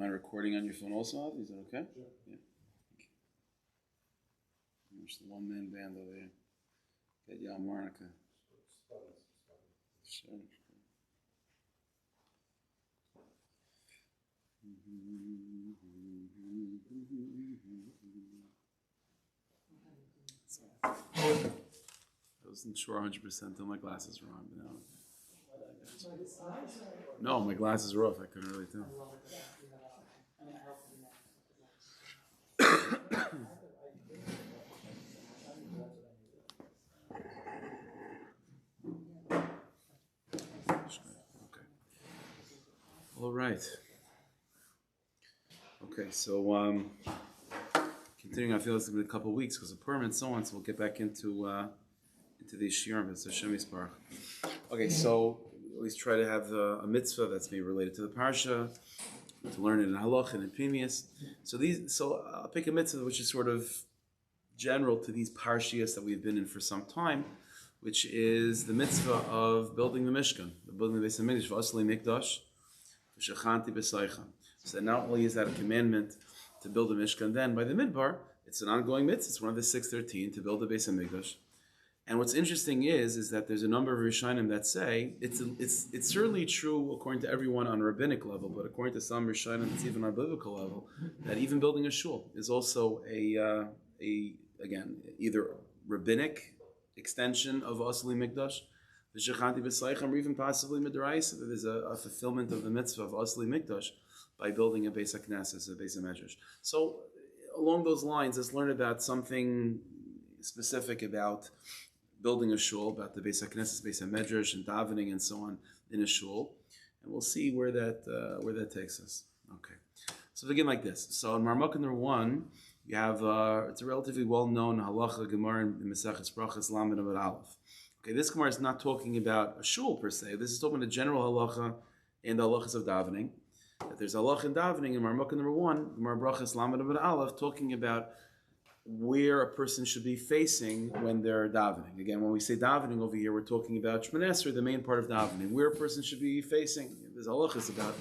mind recording on your phone also, Avi? Is that okay? Sure. Yeah. Okay. There's the one-man band over there. Get Yal Marnica. Sure. I wasn't sure 100% until my glasses were on, but now. No, my glasses were off. I couldn't really tell. Okay. All right. Okay, so continuing, I feel it's going to be a couple of weeks because of Purim and so on, so we'll get back into these shiurim. It's Hashem Yisparach. Okay, so we always try to have a mitzvah that's maybe related to the parsha, to learn it in halacha and in pimius. So I'll pick a mitzvah which is sort of general to these parshias that we've been in for some time, which is the mitzvah of building the Mishkan, the building the Beis HaMikdash, v'asli mikdash, v'shachanti b'saycha. So not only is that a commandment to build a Mishkan, then by the Midbar, it's an ongoing mitzvah. It's one of the 613 to build the Beis HaMikdash. And what's interesting is that there's a number of Rishonim that say it's certainly true according to everyone on a rabbinic level, but according to some Rishonim, it's even on a biblical level, that even building a shul is also again either rabbinic extension of Asli Mikdash, the Shechanti B'Saycham, or even possibly Midrash, that there's a fulfillment of the mitzvah of Asli Mikdash by building a Beis HaKnesses, a Beis HaMedrash. So along those lines, let's learn about something specific about building a shul, about the Beis HaKnesses, Beis HaMedrash, and davening and so on in a shul, and we'll see where that takes us. Okay, so begin like this. So in Marmukah number 1, you have it's a relatively well-known halacha gemara in Maseches Brachos Lamed Amud Aleph. Okay, this gemara is not talking about a shul per se. This is talking about a general halacha in the halachas of davening. That there's halacha in davening in Marmukah number 1, Gemara Brachos Lamed Amud Aleph, talking about where a person should be facing when they're davening. Again, when we say davening over here, we're talking about Shmoneh Esrei, the main part of davening, where a person should be facing. There's halachas about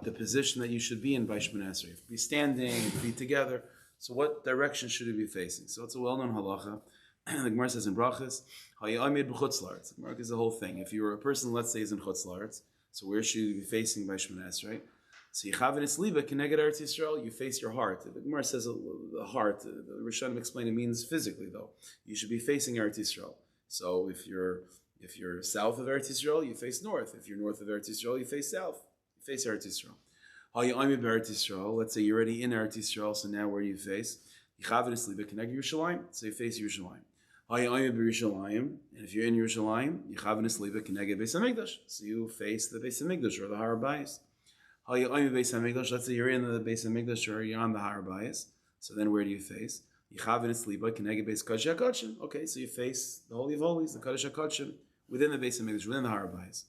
the position that you should be in by Shmoneh Esrei. If you be standing, feet together. So what direction should you be facing? So it's a well-known halacha. The Gemara says in Brachos, Hayamid b'chutz la'aretz. The Gemara is the whole thing. If you're a person, let's say, is in chutz la'aretz, so where should you be facing by Shmoneh Esrei? So you have in its liba keneged Eretz Yisrael, you face your heart. The Gemara says the heart. The Rishonim explain it means physically though. You should be facing Eretz Yisrael. So if you're south of Eretz Yisrael, you face north. If you're north of Eretz Yisrael, you face south. You face Eretz Yisrael. Eretz Yisrael. Let's say you're already in Eretz Yisrael. So now where do you face? You have in its liba keneged Yerushalayim. So you face Yerushalayim. And if you're in Yerushalayim, you have in its liba keneged Beis HaMikdash. So you face the Beis HaMikdash or the Har Bayis. Let's say you're in the Beis HaMikdash or you're on the Har Bayis. So then where do you face? Okay, so you face the Holy of Holies, the Kodesh HaKodshim, within the Beis HaMikdash, within the Har Bayis,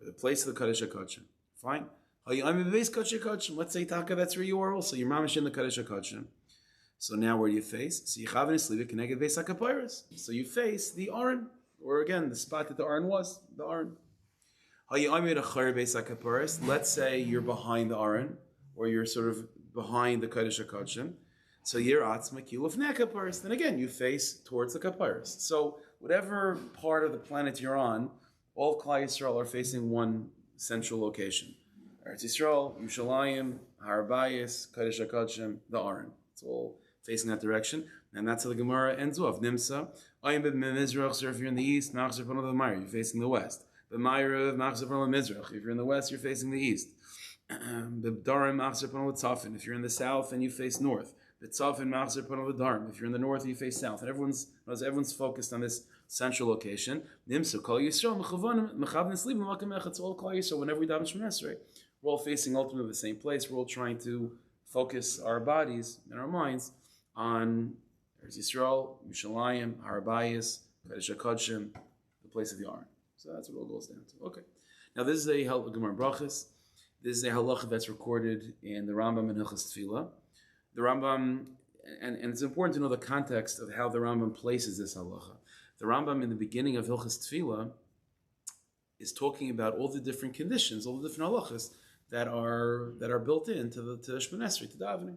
or the place of the Kodesh HaKodshim. Fine. Let's say Taka, that's where you are also. You're mamish in the Kodesh HaKodshim. So now where do you face? So you So you face the Aron, or again, the spot that the Aron was, the Aron. Let's say you're behind the Aron, or you're sort of behind the Kodesh HaKodshim. So you're atzma kiluf nekaparis. Then again, you face towards the kaparis. So whatever part of the planet you're on, all Klal Yisrael are facing one central location. Eretz Yisrael, Yerushalayim, Har Bayis, Kodesh HaKodshim, the Aron. It's all facing that direction. And that's how the Gemara ends off. Nimsa, so if you're in the east, you're facing the west. If you're in the west, you're facing the east. If you're in the south, and you face north. If you're in the north, you face south. And everyone's focused on this central location. So whenever we daven Shmoneh Esrei, we're all facing ultimately the same place. We're all trying to focus our bodies and our minds on Eretz Yisrael, Yerushalayim, Har Bayis, Kodesh HaKodshim, the place of the Aron. So that's what it all goes down to. Okay. Now this is a Gemara Brachos. This is a halacha that's recorded in the Rambam in Hilchos Tefillah. The Rambam, and it's important to know the context of how the Rambam places this halacha. The Rambam in the beginning of Hilchos Tefillah is talking about all the different conditions, all the different halachas that are built into the Shemona Esrei, to davening.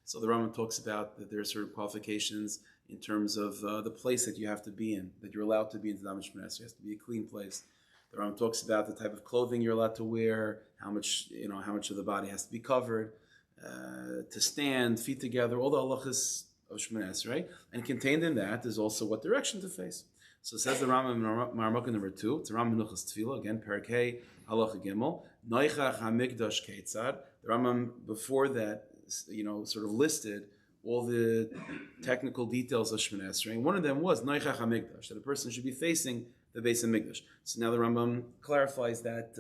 So the Rambam talks about that there are certain qualifications in terms of the place that you have to be in, that you're allowed to be in to daven Shemona Esrei. It has to be a clean place. The Rambam talks about the type of clothing you're allowed to wear, how much of the body has to be covered, to stand, feet together, all the halachas of Shemona Esrei, and contained in that is also what direction to face. So it says the Rambam in Marmukah number 2, it's a Rambam Menuchas Tefillah, again, Perek Hey, Halacha Gimel, Noichach HaMikdash Ketzad. The Rambam before that, sort of listed all the technical details of Shemona Esrei, and one of them was Noichach HaMikdash, that a person should be facing the Beis HaMikdash. So now the Rambam clarifies that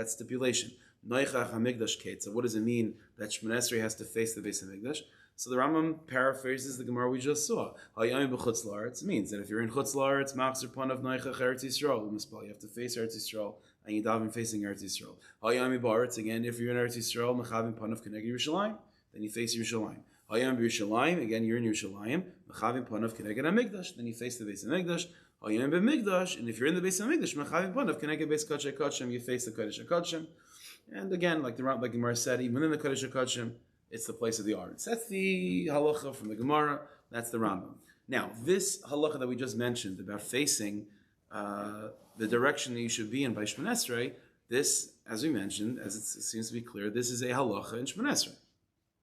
stipulation. Noichach HaMikdash Ketzad. What does it mean that Shemona Esrei has to face the Beis HaMikdash? So the Rambam paraphrases the Gemara we just saw. Hayayim b'chutz la'aretz means that if you're in chutz la'aretz, machzir panav noichach Eretz Yisrael, you have to face Eretz Yisrael, and you daven facing Eretz Yisrael. Hayayim b'aretz, again, if you're in Eretz Yisrael, mechavim panav keneged Yerushalayim, then you face Yerushalayim. Hayayim b'Yerushalayim, again, you're in Yerushalayim, mechavim panav keneged HaMikdash, then you face the Beis HaMikdash. Hayayim b'Mikdash, and if you're in the Beis HaMikdash, mechavim panav keneged Beis Kodesh HaKodshim, you face the Kodesh HaKodshim. And again, like Gemara said, even in the Kodesh HaKodshim, it's the place of the Aron. So that's the halacha from the Gemara. That's the Rambam. Now, this halacha that we just mentioned about facing the direction that you should be in by Shemona Esrei, this, as we mentioned, as it seems to be clear, this is a halacha in Shemona Esrei.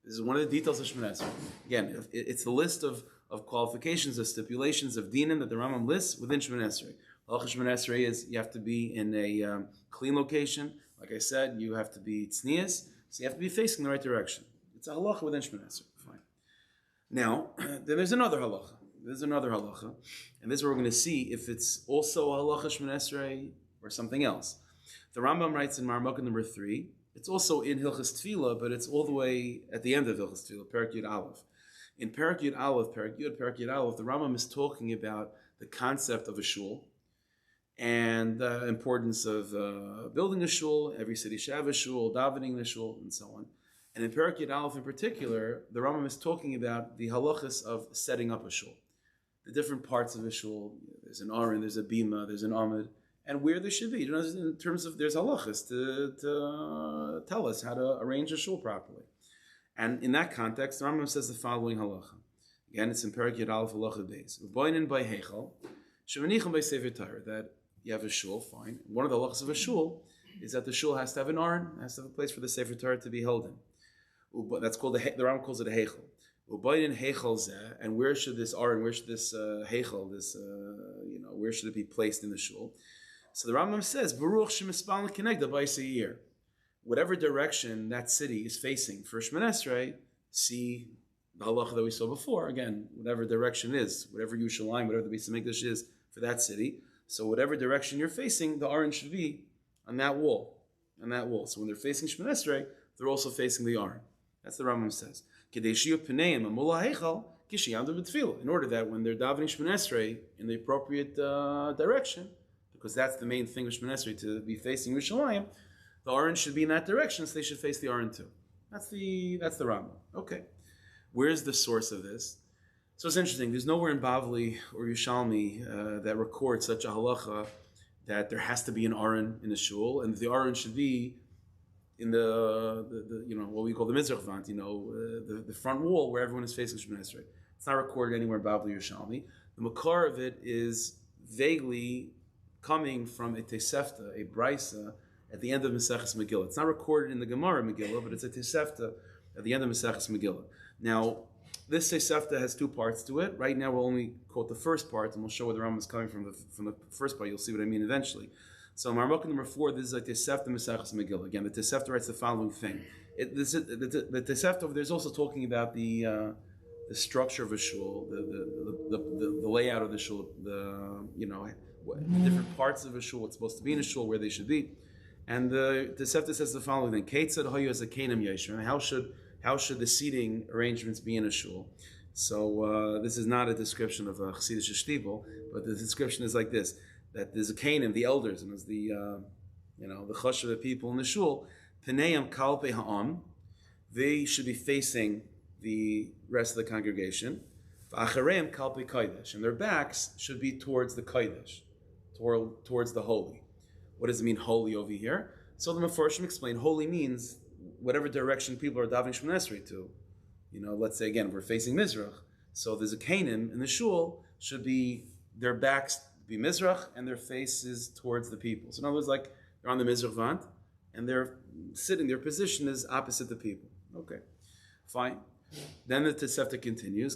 This is one of the details of Shemona Esrei. Again, it's the list of qualifications, of stipulations, of dinim that the Rambam lists within Shemona Esrei. Halacha Shemona Esrei is you have to be in a clean location. Like I said, you have to be tznius, so you have to be facing the right direction. It's a halacha within Shemona Esrei. Fine. Now, then there's another halacha. And this is where we're going to see if it's also a halacha Shemona Esrei or something else. The Rambam writes in Marmukah number 3, it's also in Hilchas Tefillah, but it's all the way at the end of Hilchas Tefillah, Perek Yud Aleph. In Perek Yud Aleph, the Rambam is talking about the concept of a shul and the importance of building a shul. Every city should have a shul, davening the shul, and so on. And in Perek Yud Aleph in particular, the Rambam is talking about the halachas of setting up a shul. The different parts of a shul. There's an aron, there's a bima, there's an amud, and where there should be. In terms of, there's halachas to tell us how to arrange a shul properly. And in that context, the Rambam says the following halacha. Again, it's in Perek Yud Aleph halacha days. U'boinin by heichal, shemanicham by sefer Torah, that you have a shul, fine. One of the halachas of a shul is that the shul has to have an aron, has to have a place for the sefer Torah to be held in. That's called the Rambam calls it a heichal. Ubayin heichal zeh, and where should this aron, where should this heichal, where should it be placed in the shul? So the Rambam says, Baruch shemispal kenegda b'yisayir. Whatever direction that city is facing for Shemona Esrei, see the halacha that we saw before. Again, whatever direction is, whatever Yerushalayim, whatever the Beis HaMikdash is for that city. So whatever direction you're facing, the aron should be on that wall. So when they're facing Shemona Esrei, they're also facing the aron. That's the Rambam says. In order that when they're davening Shemona Esrei in the appropriate direction, because that's the main thing of Shemona Esrei, to be facing Yerushalayim, the aron should be in that direction, so they should face the aron too. That's the Rambam. Okay. Where's the source of this? So it's interesting. There's nowhere in Bavli or Yushalmi that records such a halacha that there has to be an aron in the shul, and the aron should be in the what we call the mizrach vant, the front wall where everyone is facing Shemona Esrei. It's not recorded anywhere in Bavli or Yushalmi. The makar of it is vaguely coming from a tesefta, a brisa, at the end of Maseches Megillah. It's not recorded in the Gemara Megillah, but it's a tesefta at the end of Maseches Megillah. Now, this tesefta has two parts to it. Right now, we'll only quote the first part, and we'll show where the Rambam is coming from the first part. You'll see what I mean eventually. So, Marmukah number 4, this is a tesefta Maseches Megillah. Again, the tesefta writes the following thing. The tesefta over there is also talking about the structure of a shul, the layout of the shul, the different parts of a shul, what's supposed to be in a shul, where they should be. And the Tesefta says the following thing: Keitzad hayu as a kenim yesher. How should the seating arrangements be in a shul? So this is not a description of a chassidish shtibel, but the description is like this: that there's a kenim, the elders, and there's the chash of the people in the shul. Peneim kalpe ha'am, they should be facing the rest of the congregation. V'achareim kalpe kodesh, and their backs should be towards the kodesh, towards the holy. What does it mean holy over here? So the Mefarshim explain holy means whatever direction people are davening Shemoneh Esrei to. Let's say again we're facing Mizrach, so there's a Canaan in the shul should be their backs be Mizrach and their faces towards the people. So in other words, like they're on the Mizrach Vant and they're sitting, their position is opposite the people. Okay, fine. Then the Tosefta continues,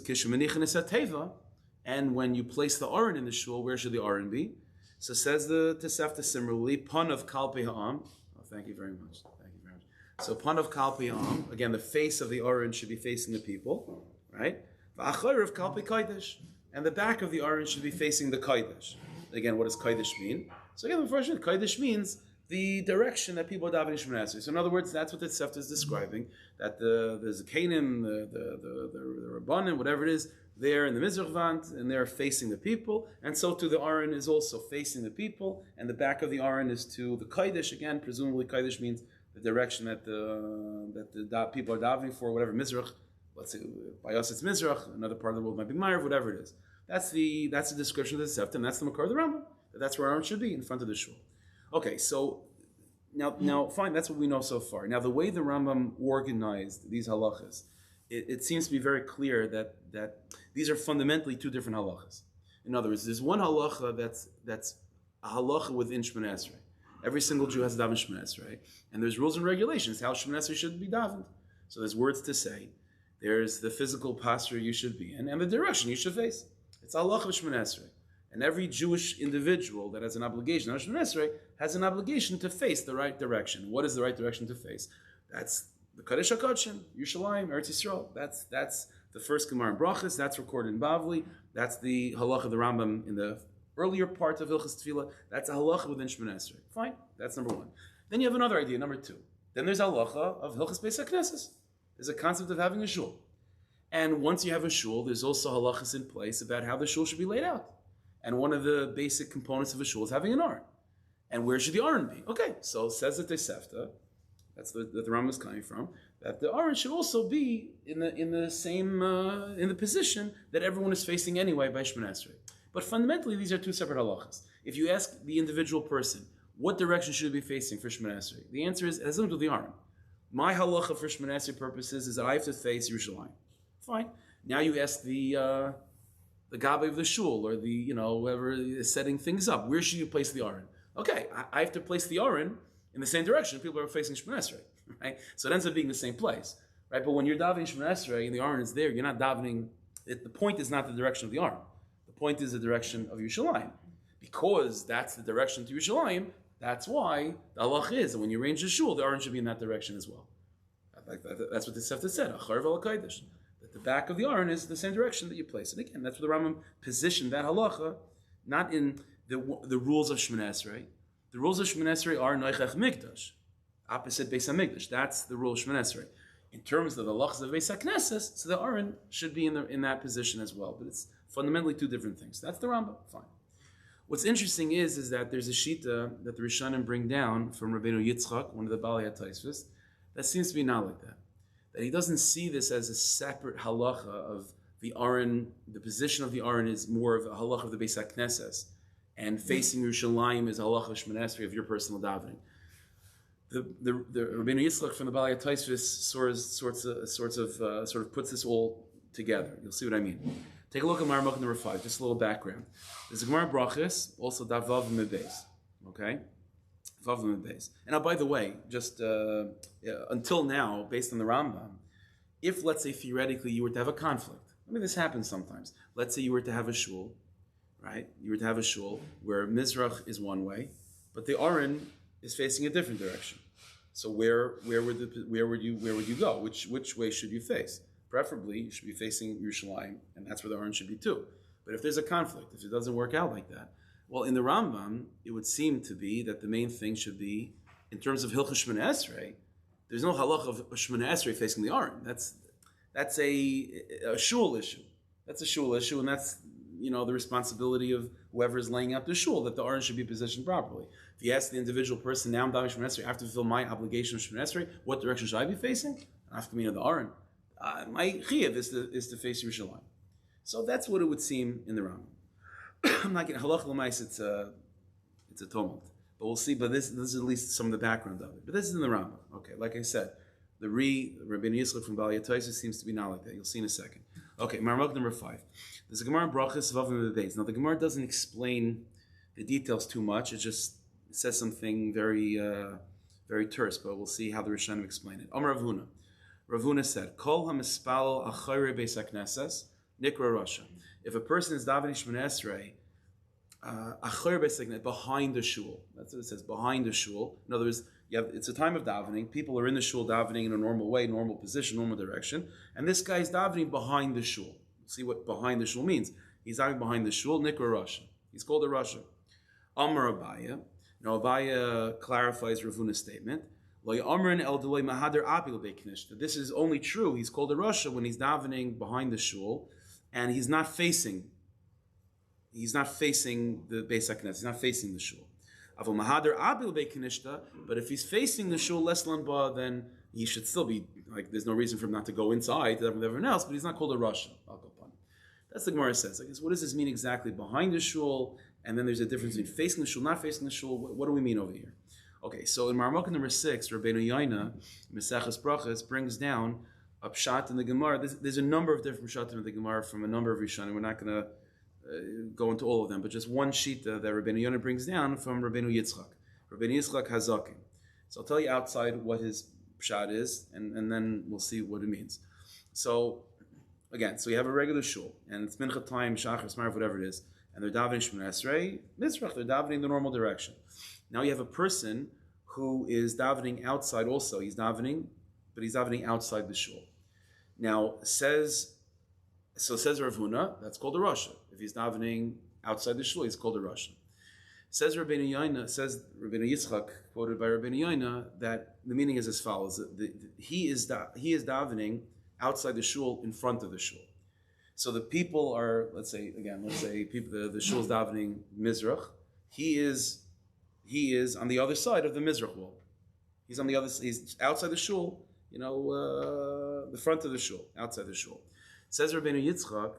and when you place the Aron in the shul, where should the Aron be? So says the Tosefta similarly, Pon of Kalpi Ha'am. Oh, thank you very much. Thank you very much. So Pon of Kalpi Ha'am, again, the face of the Aron should be facing the people, right? V'achor of Kalpi Kodesh, and the back of the Aron should be facing the Kodesh. Again, what does Kodesh mean? So again, the first one, Kodesh means the direction that people are davening Shemoneh Esrei. So in other words, that's what the Tosefta is describing, that the Zakanim, the Rabbanim, whatever it is, they're in the Mizrach Vant, and they're facing the people, and so too the Aron is also facing the people, and the back of the Aron is to the Kodesh. Again, presumably Kodesh means the direction that the people are davening for, whatever Mizrach, let's say by us it's Mizrach, another part of the world might be Ma'ariv, whatever it is. That's the description of the Tosefta, and that's the Makar of the Rambam. That's where Aron should be, in front of the shul. Okay, so now fine, that's what we know so far. Now the way the Rambam organized these halachas, it seems to be very clear that these are fundamentally two different halachas. In other words, there's one halacha that's a halacha within Shemoneh Esrei. Every single Jew has to daven Shemoneh Esrei, and there's rules and regulations how Shemoneh Esrei should be davened. So there's words to say, there's the physical posture you should be in, and the direction you should face. It's a halacha of Shemoneh Esrei. And every Jewish individual that has an obligation on Shemoneh Esrei has an obligation to face the right direction. What is the right direction to face? That's the Kodesh HaKodshim, Yerushalayim, Eretz Yisrael. That's the first Gemara in Brachas. That's recorded in Bavli. That's the halacha of the Rambam in the earlier part of Hilchas Tefillah. That's a halacha within Shemoneh Esrei. Fine, that's number one. Then you have another idea, number two. Then there's halacha of Hilchas Beis HaKnesses. There's a concept of having a shul. And once you have a shul, there's also halachas in place about how the shul should be laid out. And one of the basic components of a shul is having an Aron. And where should the Aron be? Okay, so says the Tosefta, that's that the Rambam is coming from, that the Aron should also be in the same in the position that everyone is facing anyway by Shemoneh Esrei. But fundamentally, these are two separate halachas. If you ask the individual person, what direction should it be facing for Shemoneh Esrei? The answer is, it has nothing to do with the Aron. My halacha for Shemoneh Esrei purposes is that I have to face Yerushalayim. Fine. Now you ask the Gabe of the shul, or the, whoever is setting things up. Where should you place the Aron? Okay, I have to place the Aron in the same direction people are facing Shemoneh Esrei, right? So it ends up being the same place, right? But when you're davening Shemoneh Esrei and the Aron is there, you're not davening, the point is not the direction of the Aron. The point is the direction of Yerushalayim. Because that's the direction to Yerushalayim, that's why the halach is that when you arrange the shul, the Aron should be in that direction as well. That's what the Tosefta said, Achar v'al Kodesh. That the back of the Aron is the same direction that you place it. Again, that's where the Rambam positioned that halacha, not in the rules of Shemoneh Esrei. The rules of Shemoneh Esrei are Noichach Mikdash, opposite Beis HaMikdash. That's the rule of Shemoneh Esrei. In terms of the halachas of Beis HaKnesses, so the Aron should be in that position as well. But it's fundamentally two different things. That's the Rambam. Fine. What's interesting is that there's a shita that the Rishonim bring down from Rabbeinu Yitzchak, one of the Balei HaTosfos, that seems to be not like that. That he doesn't see this as a separate halacha of the Aron. The position of the Aron is more of a halacha of the Beis HaKnesses, and facing Yerushalayim is a halacha of Shemoneh Esrei of your personal davening. The Rabbeinu Yitzchak from the Balei HaTosfos sort of puts this all together. You'll see what I mean. Take a look at Maramach number 5, just a little background. There's a Gemara Brachas, also Davav Mebeis. Okay? Vav Mebeis. And now, by the way, just until now, based on the Rambam, if, let's say, theoretically, you were to have a conflict, this happens sometimes. Let's say you were to have a shul, right? You were to have a shul where Mizrach is one way, but the Aron is facing a different direction. So where would you go? Which way should you face? Preferably, you should be facing Yerushalayim, and that's where the Aron should be too. But if there's a conflict, if it doesn't work out like that, well, in the Rambam, it would seem to be that the main thing should be, in terms of Hilchos Shemoneh Esrei, there's no halacha of Shemoneh Esrei facing the Aron. That's a shul issue. That's a shul issue, and that's the responsibility of whoever is laying out the shul, that the Aron should be positioned properly. If you ask the individual person, now I'm davening Shemoneh Esrei, I have to fulfill my obligation of Shemoneh Esrei, what direction should I be facing? I have to mean the Aron. My chiyuv is to face Yerushalayim. So that's what it would seem in the Rambam. I'm not getting halacha l'mais. It's a tumult. But we'll see. But this is at least some of the background of it. But this is in the Rambam. Okay, like I said, the Rabbeinu Yitzchak from Bali Yataisa seems to be not like that. You'll see in a second. Okay, Marmuk number 5. There's a Gemara in Brachas Vavim the days. Now the Gemara doesn't explain the details too much. It just says something very very terse. But we'll see how the Rishonim explain it. Amar Ravuna. Ravuna said, "Kol hamispal achayre beis hakneses nikra rasha." If a person is davening Shmoneh Esrei, achayre beis hakneses, behind the shul. That's what it says, behind the shul. In other words, it's a time of davening. People are in the shul davening in a normal way, normal position, normal direction. And this guy is davening behind the shul. See what behind the shul means. He's davening behind the shul, nikra rasha. He's called a rasha. Amar Abaya. Now Abaya clarifies Ravuna's statement. This is only true. He's called a rasha when he's davening behind the shul, and he's not facing the Beis HaKnesset. He's not facing the shul. But if he's facing the shul less lamba, then he should still be like. There's no reason for him not to go inside with everyone else. But he's not called a rasha. That's the Gemara says. I guess what does this mean exactly? Behind the shul, and then there's a difference between facing the shul, not facing the shul. What do we mean over here? Okay, so in Marmuk number 6, Rabbeinu Yaina, Meseches Brachas, brings down a pshat in the Gemara. There's a number of different pshatim in the Gemara from a number of Rishonim. We're not going to go into all of them, but just one sheet that Rabbeinu Yaina brings down from Rabbeinu Yitzchak. Rabbeinu Yitzchak Hazakin. So I'll tell you outside what his pshat is, and then we'll see what it means. So, again, so you have a regular shul, and it's mincha time, shachar, smarv, whatever it is, and they're davening Shmoneh Esrei, Mizrach, they're davening the normal direction. Now you have a person who is davening outside also. He's davening, but he's davening outside the shul. Now says Rav Huna, that's called a rasha. If he's davening outside the shul, he's called a rasha. Says Rabbeinu Yitzchak, quoted by Rabbeinu Yaina, that the meaning is as follows: he is davening outside the shul in front of the shul. So the people are, let's say people, the shul is davening Mizrach. He is on the other side of the Mizrach wall. He's on the other. He's outside the shul. The front of the shul, outside the shul. Says Rabbeinu Yitzchak,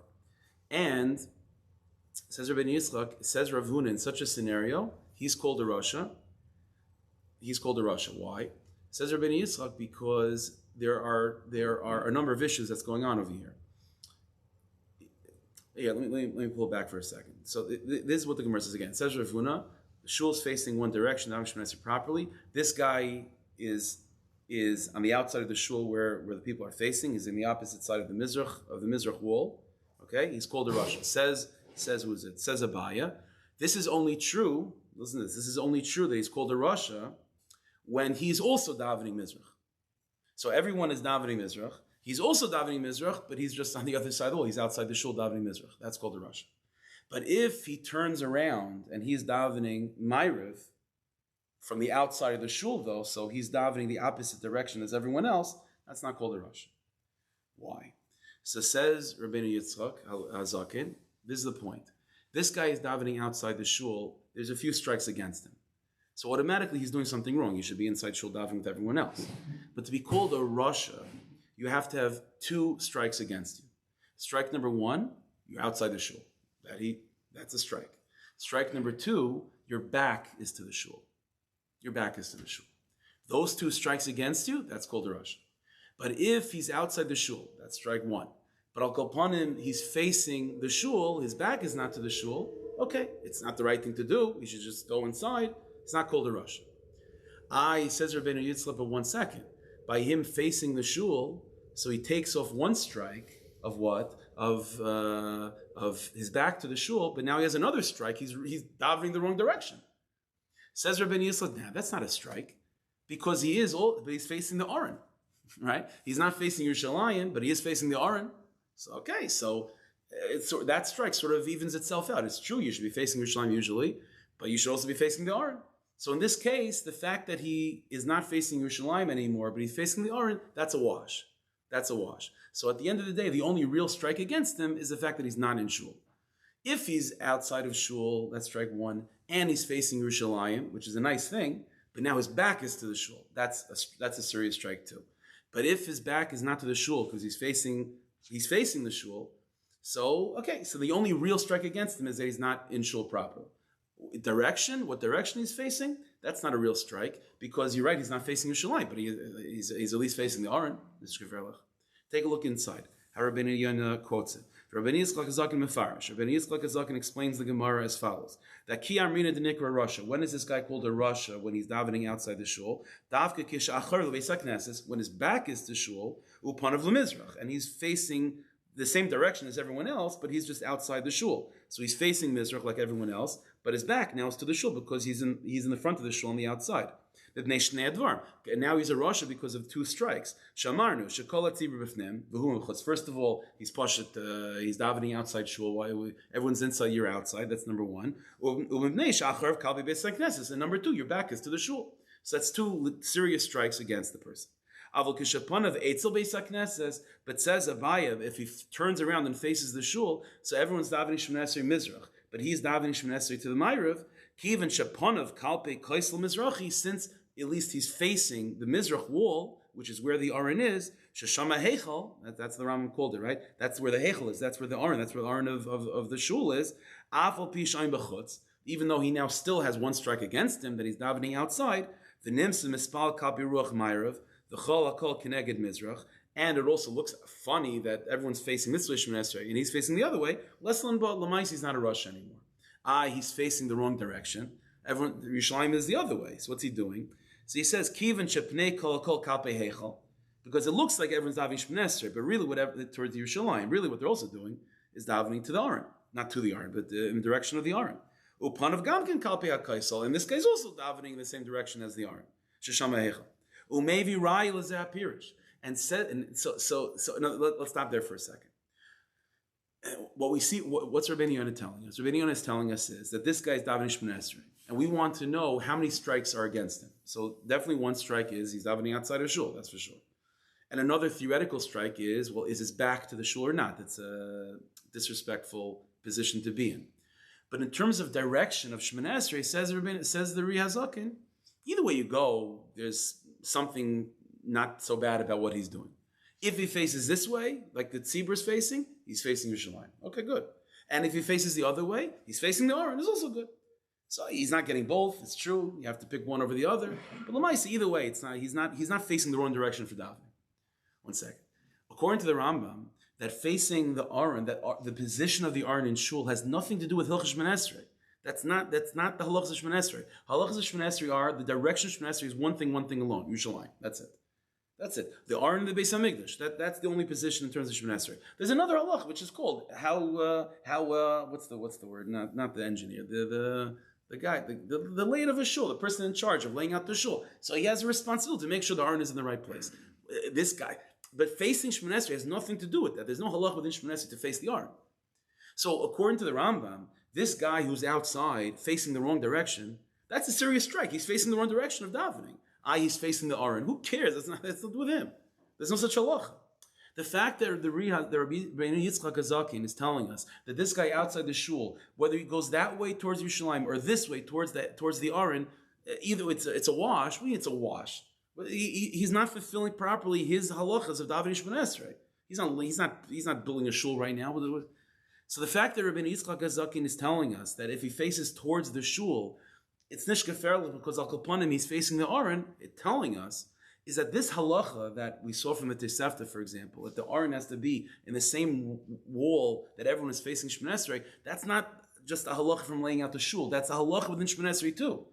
says Rav Huna, in such a scenario, he's called a rasha. He's called a rasha. Why? Says Rabbeinu Yitzchak, because there are a number of issues that's going on over here. Yeah, let me pull back for a second. So this is what the Gemara says again. It says Rav Huna, the shul is facing one direction, davening Shmoneh Esrei properly. This guy is on the outside of the shul where the people are facing. He's in the opposite side of the Mizrach wall. Okay, he's called a rasha. Says who is it? Says Abaya. This is only true. Listen to this. This is only true that he's called a rasha when he's also davening Mizrach. So everyone is davening Mizrach. He's also davening Mizrach, but he's just on the other side of the wall. He's outside the shul davening Mizrach. That's called a rasha. But if he turns around and he's davening Ma'ariv from the outside of the shul, though, so he's davening the opposite direction as everyone else, that's not called a rasha. Why? So says Rabbeinu Yitzchak Hazakin, this is the point. This guy is davening outside the shul. There's a few strikes against him. So automatically he's doing something wrong. He should be inside shul davening with everyone else. But to be called a rasha, you have to have 2 strikes against you. Strike number 1, you're outside the shul. That's a strike. Strike number 2, your back is to the shul. Your back is to the shul. Those 2 strikes against you, that's called a rasha. But if he's outside the shul, that's strike 1. But I'll call upon him, he's facing the shul, his back is not to the shul. Okay, it's not the right thing to do. He should just go inside. It's not called a rasha. He says Rabbeinu Yitzchak, but 1 second. By him facing the shul, so he takes off 1 strike of what? Of his back to the shul, but now he has another strike. He's davening the wrong direction. Says Rabbeinu Yitzchak, nah, that's not a strike, because but he's facing the Aron, right? He's not facing Yerushalayim, but he is facing the Aron. So okay, so that strike sort of evens itself out. It's true you should be facing Yerushalayim usually, but you should also be facing the Aron. So in this case, the fact that he is not facing Yerushalayim anymore, but he's facing the Aron, that's a wash. That's a wash. So at the end of the day, the only real strike against him is the fact that he's not in shul. If he's outside of shul, that's strike 1, and he's facing Yerushalayim, which is a nice thing, but now his back is to the shul. That's a serious strike too. But if his back is not to the shul because he's facing the shul, so the only real strike against him is that he's not in shul properly. What direction he's facing, That's not a real strike because you're right. He's not facing Yerushalayim, but he's at least facing the Aron. Take a look inside. How Rabbeinu Yonah quotes it. Rabbeinu Yitzchak Hazakin Mefarish. Rabbeinu Yitzchak Hazakin explains the Gemara as follows: that Ki Amrina Denikra Rasha. When is this guy called a Rasha? When he's davening outside the shul. Davka Kish Achar Levesak Knesses. When his back is to shul. Upanav Lemizrach, and he's facing the same direction as everyone else, but he's just outside the shul. So he's facing Mizrach like everyone else, but his back now is to the shul because he's in the front of the shul on the outside. And now he's a Rasha because of two strikes. Shamarnu, Shekola Tzibur B'fnem, V'hu. First of all, he's pashat, he's davening outside shul. Everyone's inside, you're outside. That's number one. And number two, your back is to the shul. So that's two serious strikes against the person. But says Abaye, if he turns around and faces the shul, so everyone's davening Shemoneh Esrei Mizrach, but he's davening Shemoneh Esrei to the Ma'ariv, Kivan Shaponav Kalpe Koisel Mizrachi, since at least he's facing the Mizrach wall, which is where the Aron is, Sheshama Heichel, that's the Rambam called it, right? That's where the Heichel is, that's where the Aron of the shul is, Afal Pishaim B'chutz, even though he now still has one strike against him, that he's davening outside, the Nimsa Mispal Kalpe Ruach Ma'ariv, the Chol HaKol Keneged Mizrach, and it also looks funny that everyone's facing this way, Shemoneh Esrei, and he's facing the other way. Leslan Ba Lamais, he's not a Rosh anymore. He's facing the wrong direction. Yerushalayim is the other way. So what's he doing? So he says, Kivan Shepnei Kol HaKol Kalpei Heichel, because it looks like everyone's davening Shemoneh Esrei, but really towards the Yerushalayim, really what they're also doing is davening to the Aron. Not to the Aron, but in the direction of the Aron. Upanav Gamkin Kalpei HaKaisel, and this guy's also davening in the same direction as the Aron. Sheshama Heichel. Umevi Rai Lazeh Pirish, and said, and so no, let's stop there for a second. What we see, what's Rabbeinu Yonah telling us? Rabbeinu Yonah is telling us is that this guy's davening Shemoneh Esrei, and we want to know how many strikes are against him. So definitely one strike is he's davening outside of shul, that's for sure. And another theoretical strike is, well, is his back to the shul or not? That's a disrespectful position to be in. But in terms of direction of Shemoneh Esrei, says the Ri Hazakin, either way you go, there's something not so bad about what he's doing. If he faces this way, like the tzibur is facing, he's facing Yerushalayim. Okay, good. And if he faces the other way, he's facing the Aron. It's also good. So he's not getting both. It's true. You have to pick one over the other. But Lamaisa, either way, it's not. He's not facing the wrong direction for davening. One second. According to the Rambam, that facing the Aron, the position of the Aron in shul has nothing to do with Hilchos Shemoneh Esrei. That's not the halachas of Shemoneh Esrei. Halachas of Shemoneh Esrei are the direction of Shemoneh Esrei is one thing alone, Yerushalayim. That's it. The Aron and the Beis Hamikdash. That's the only position in terms of Shemoneh Esrei. There's another halach which is called what's the word? Not the engineer. The guy, the lead of a shul, the person in charge of laying out the shul. So he has a responsibility to make sure the Aron is in the right place. This guy, but facing Shemoneh Esrei has nothing to do with that. There's no halach within Shemoneh Esrei to face the Aron. So according to the Rambam, this guy who's outside facing the wrong direction, that's a serious strike. He's facing the wrong direction of davening. He's facing the Aron. Who cares? That's not with him. There's no such halacha. The fact that the Rabbeinu Yitzchak Hazakin is telling us that this guy outside the shul, whether he goes that way towards Yerushalayim or this way towards the Aron, either it's a wash. It's a wash. He's not fulfilling properly his halachas of davening Shemoneh Esrei. He's not building a shul right now. So the fact that Rabbeinu Yitzchak Hazakin is telling us that if he faces towards the shul, it's nishkaferlich because al kapanim he's facing the Aron, telling us is that this halacha that we saw from the Tosefta, for example, that the Aron has to be in the same wall that everyone is facing Shemoneh Esrei, that's not just a halacha from laying out the shul, that's a halacha within Shemoneh Esrei too.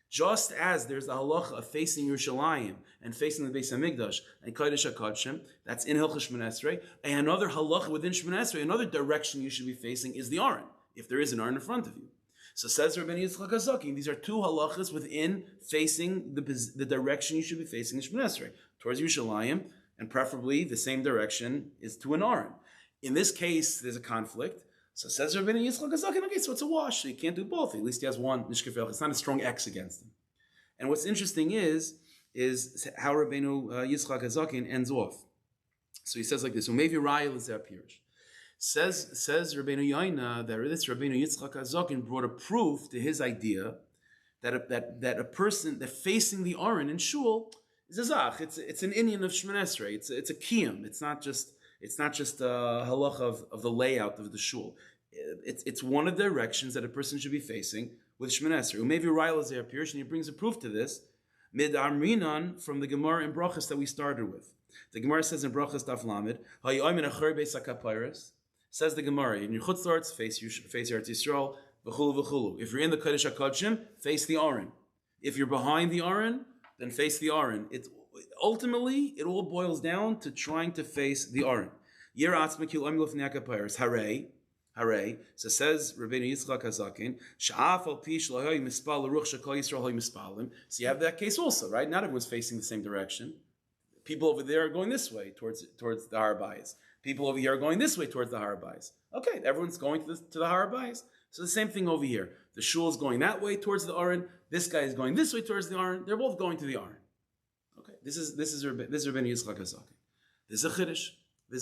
Just as there's the halacha of facing Yerushalayim and facing the Beis Hamikdash and Kodesh HaKodshim, that's in Hilchos Shemoneh Esrei, and another halacha within Shemoneh Esrei, another direction you should be facing is the Aron, if there is an Aron in front of you. So says Rabbeinu Yitzchak Hazakin, these are two halachas within facing the direction you should be facing in Shemoneh Esrei, towards Yerushalayim, and preferably the same direction is to an Aron. In this case, there's a conflict. So says Rabbeinu Yitzchak Hazakin, okay, so it's a wash, so you can't do both. At least he has one nishkafel. It's not a strong X against him. And what's interesting is how Rabbeinu Yitzchak Hazakin ends off. So he says like this, so maybe Raya Lazeh Pirish. Says Rabbeinu Yonah that this Rabbeinu Yitzchak Hazakin brought a proof to his idea that a person that facing the Aron in shul is a zach. It's an inyan of Shemoneh Esrei. It's a kiyum. It's not just a halacha of the layout of the shul. It's one of the directions that a person should be facing with Shemoneh Esrei. Umevi Raila Zeh Pirush, and he brings a proof to this. Mid Amrinan from the Gemara in Brachas that we started with. The Gemara says in Brachas Daf Lamed, Hayoim in Acher Beis HaKapayros, says the Gemara, in your chutzlarts, face Eretz Yisrael, v'chulu v'chulu. If you're in the Kodesh HaKodshim, face the Aron. If you're behind the Aron, then face the Aron. Ultimately, it all boils down to trying to face the Aron. Yer atzma kil oim lefnei HaKapayros. Hooray. So says Rabbeinu Yitzchak HaZaken, Sha'af al pi shelo hoy mispal l'ruch shekol Yisrael hoy mispalim. So you have that case also, right? Not everyone's facing the same direction. People over there are going this way towards the Har Bayis. People over here are going this way towards the Har Bayis. Okay, everyone's going to the Har Bayis. So the same thing over here. The shul is going that way towards the Aron. This guy is going this way towards the Aron. They're both going to the Aron. Okay, this is Rabbeinu Yitzchak HaZaken. This is a chiddush. The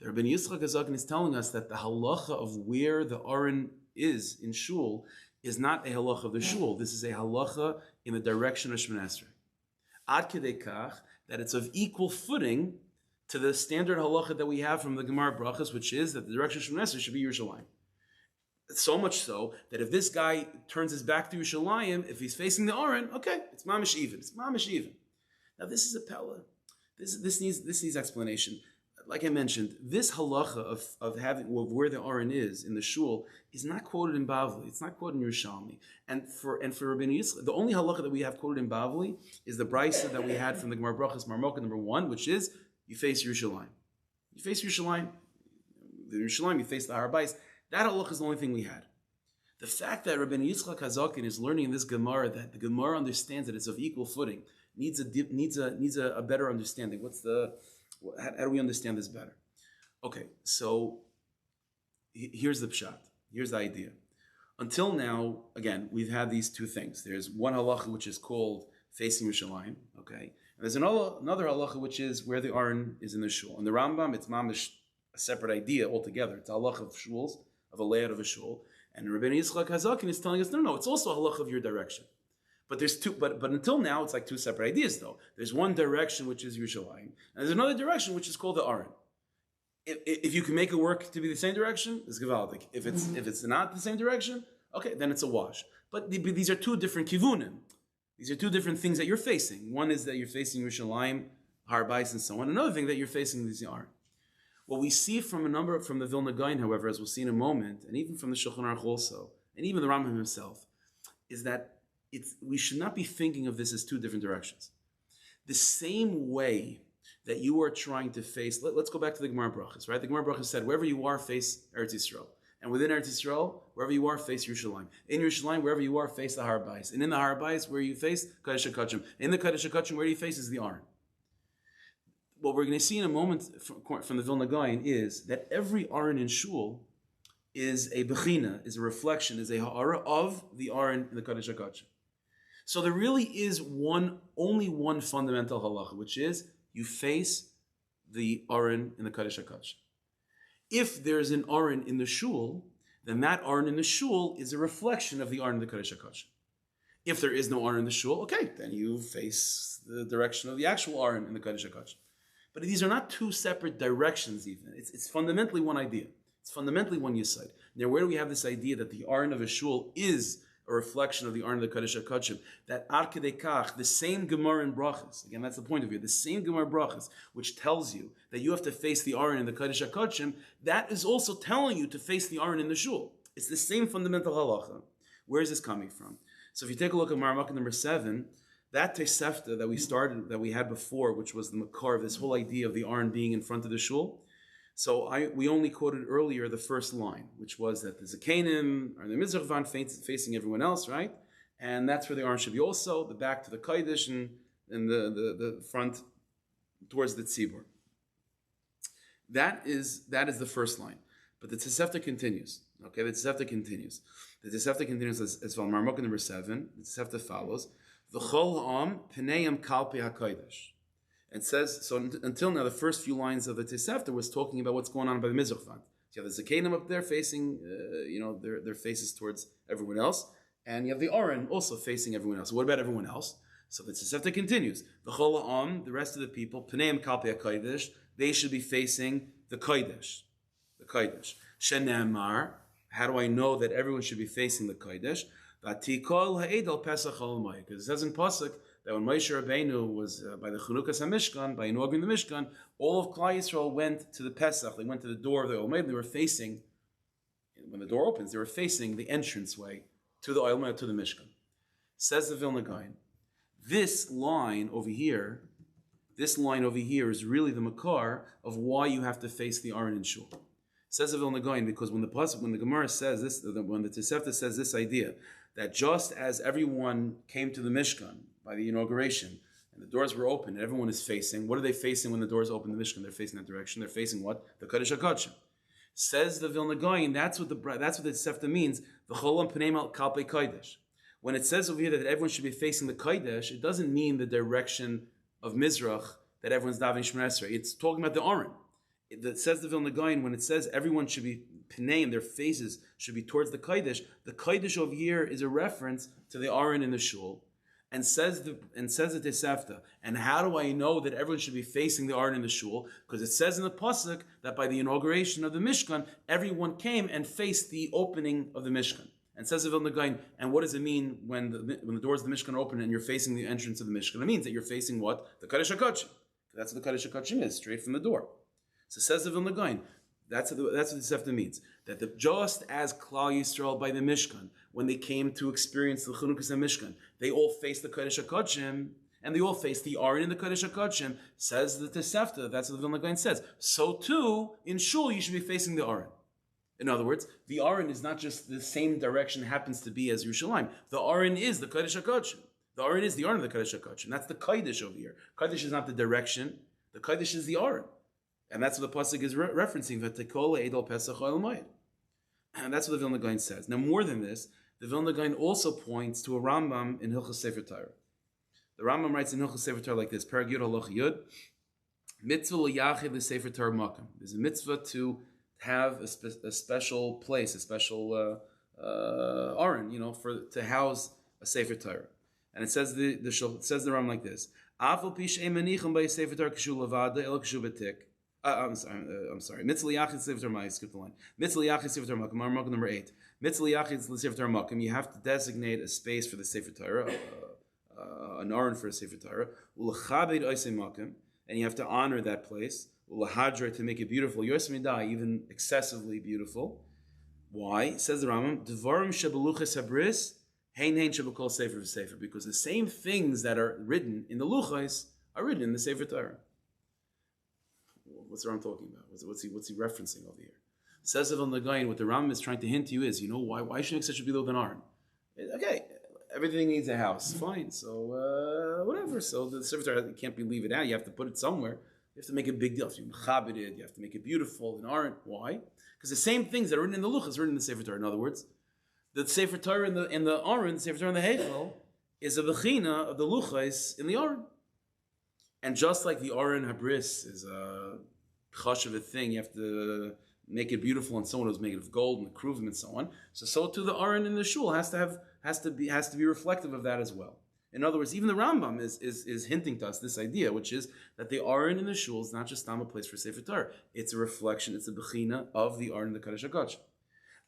Rabbeinu Yitzchak HaZaken is telling us that the halacha of where the Aron is in shul is not a halacha of the shul. This is a halacha in the direction of Shemoneh Esrei. Ad kedei kach, that it's of equal footing to the standard halacha that we have from the Gemara Brachas, which is that the direction of Shemoneh Esrei should be Yerushalayim. So much so that if this guy turns his back to Yerushalayim, if he's facing the Aron, okay, it's mamish even. Now this is a pella. This needs explanation. Like I mentioned, this halacha of where the Aron is in the shul is not quoted in Bavli. It's not quoted in Yerushalmi. And for Rabbeinu Yitzchak, the only halacha that we have quoted in Bavli is the brisa that we had from the Gemara Brachas Marmoka number 1, which is you face Yerushalayim. You face Yerushalayim. You face the Har Bayis. That halacha is the only thing we had. The fact that Rabbeinu Yitzchak HaZaken is learning in this Gemara that the Gemara understands that it's of equal footing needs a better understanding. How do we understand this better? Okay, so here's the pshat. Here's the idea. Until now, again, we've had these two things. There's one halacha which is called facing Yerushalayim, okay? And there's another halacha which is where the Aron is in the shul. And the Rambam, it's mamish a separate idea altogether. It's a halacha of shuls, of a layout of a shul. And Rabbeinu Yitzchak HaZaken is telling us, no, it's also a halacha of your direction. But there's two. But until now, it's like two separate ideas, though. There's one direction which is Yerushalayim, and there's another direction which is called the Aron. If you can make it work to be the same direction, it's gewaldig. If it's not the same direction, okay, then it's a wash. But these are two different kivunim. These are two different things that you're facing. One is that you're facing Yerushalayim, Har Bayis, and so on. Another thing that you're facing is the Aron. What we see from the Vilna Gaon, however, as we'll see in a moment, and even from the Shulchan Aruch also, and even the Rambam himself, is that we should not be thinking of this as two different directions. The same way that you are trying to face, let's go back to the Gemara Brachas, right? The Gemara Brachas said, wherever you are, face Eretz Yisrael. And within Eretz Yisrael, wherever you are, face Yerushalayim. In Yerushalayim, wherever you are, face the Har Bayis. And in the Har Bayis, where you face Kodesh HaKodshim. In the Kodesh HaKodshim, where you face is the Aron. What we're going to see in a moment from the Vilna Gaon is that every Aron in Shul is a bechina, is a reflection, is a ha'ara of the Aron in the Kodesh HaKodshim. So there really is only one fundamental halacha, which is you face the Aron in the Kodesh HaKodshim. If there's an Aron in the shul, then that Aron in the shul is a reflection of the Aron in the Kodesh HaKodshim. If there is no Aron in the shul, okay, then you face the direction of the actual Aron in the Kodesh HaKodshim. But these are not two separate directions even. It's fundamentally one idea. It's fundamentally one yesod. Now, where do we have this idea that the Aron of a shul is a reflection of the Aron of the Kodesh HaKodshim? That ad kedei kach, the same Gemara in Brachas, again, that's the point of view, the same Gemara Brachas, which tells you that you have to face the Aron in the Kodesh HaKodshim, that is also telling you to face the Aron in the shul. It's the same fundamental halacha. Where is this coming from? So if you take a look at Maramaka number 7, that Tosefta that we had before, which was the makar of this whole idea of the Aron being in front of the shul. So we only quoted earlier the first line, which was that the Zakanim are the Mizrachvan facing everyone else, right? And that's where the Aron should be also, the back to the Kodesh and the front towards the Tzibur. That is the first line. But the Tosefta continues. Okay, the Tosefta continues. The Tosefta continues as well. Marmukah number 7, the Tosefta follows, V'chol ha'am p'neiam kalpi ha'kodesh. And says, so until now, the first few lines of the Tosefta was talking about what's going on by the Mizrachvan. So you have the Zakanim up there facing, their faces towards everyone else. And you have the Aron also facing everyone else. So what about everyone else? So the Tosefta continues. V'chol ha'am, the rest of the people, p'neiam kalpi ha'kodesh, they should be facing the Kodesh. The Kodesh. Shenemar, how do I know that everyone should be facing the Kodesh? V'atikol ha'edel Pesach Chol Hamoed. Because it says in Pasuk that when Moshe Rabbeinu was by the Chanukas HaMishkan, by inaugurating the Mishkan, all of Klal Yisrael went to the Pesach. They went to the door of the Oil Moed. They were facing, when the door opens, they were facing the entranceway to the Oil Moed, to the Mishkan. Says the Vilna Gaon, this line over here is really the makar of why you have to face the Aron in Shul. Says the Vilna Gaon, because when the Gemara says this, when the Tosefta says this idea, that just as everyone came to the Mishkan by the inauguration, and the doors were open, and everyone is facing, what are they facing when the doors open the Mishkan? They're facing that direction. They're facing what? The Kodesh HaKodshim. Says the Vilna Gaon, that's what the Tosefta means. V'cholam pneim al kalpei kodesh. When it says over here that everyone should be facing the Kodesh, it doesn't mean the direction of Mizrach that everyone's davening Shemona Esrei. It's talking about the Aron. It says the Vilna Gaon, when it says everyone should be pneim, their faces should be towards the Kodesh over here is a reference to the Aron in the Shul. And says the Tosefta, and how do I know that everyone should be facing the Aron in the Shul? Because it says in the Pasuk that by the inauguration of the Mishkan, everyone came and faced the opening of the Mishkan. And says the Vilna Gaon, and what does it mean when the doors of the Mishkan open and you're facing the entrance of the Mishkan? It means that you're facing what? The Kodesh HaKodshim. That's what the Kodesh HaKodshim is, straight from the door. So says the Vilna Gaon, that's what the Tosefta means. That just as Klal Yisrael by the Mishkan, when they came to experience the Chanukas Mishkan, they all faced the Kodesh HaKodshim, and they all faced the Aron in the Kodesh HaKodshim, says the Tosefta, that's what the Vilna Gaon says. So too, in Shul, you should be facing the Aron. In other words, the Aron is not just the same direction happens to be as Yerushalayim. The Aron is the Kodesh HaKodshim. The Aron is the Aron of the Kodesh HaKodshim. That's the Kodesh over here. Kodesh is not the direction. The Kodesh is the Aron. And that's what the Pasuk is referencing. V'tekol Eidol Pesach Chol Hamoed. And that's what the Vilna Gaon says. Now, more than this, the Vilna Gaon also points to a Rambam in Hilchos Sefer Torah. The Rambam writes in Hilchos Sefer Torah like this: Perek Yud Halacha Yud, Mitzvah L'Yachid L'Sefer Torah Makom. There's a mitzvah to have a special place, a special Aron, to house a Sefer Torah. And it says the Rambam like this: Afal Pish Eimanichim by Sefer Torah Kishu Levada El Kishu Betik. I'm sorry. Mitzvah Yachid Sefer Torah. I skipped the line. Mitzvah Yachid Sefer Torah Makom, number 8. Mitzvah Yachid Sefer Torah Makom. You have to designate a space for the Sefer Torah, an Aron for a Sefer Torah. Ulachabed Oisei Makom, and you have to honor that place. Ulahadra, to make it beautiful. Yosmidai, even excessively beautiful. Why? Says the Rambam, Devarim Shebeluchas Habris, Hein Shebekol Sefer V'Sefer, because the same things that are written in the Luchas are written in the Sefer Torah. What's the Rambam talking about? What's he referencing over here? Says it on the guy, and what the Rambam is trying to hint to you is, why should you make such a big deal of an Aron? Okay, everything needs a house, fine. So whatever. So the Sefer Torah can't leave it out. You have to put it somewhere. You have to make a big deal. If you mechabed it, you have to make it beautiful. An Aron, why? Because the same things that are written in the Luchas are written in the Sefer Torah. In other words, the Sefer Torah in the Aron, the Sefer Torah in the Heichel, is a bechina of the Luchas in the Aron. And just like the Aron Habris is a chash of a thing, you have to make it beautiful, and someone who's made it of gold and the kruvim and so on. So too the Aron in the shul has to be reflective of that as well. In other words, even the Rambam is hinting to us this idea, which is that the Aron in the shul is not just a place for Sefer Torah. It's a reflection, it's a bechina of the Aron in the Kodesh HaKodshim.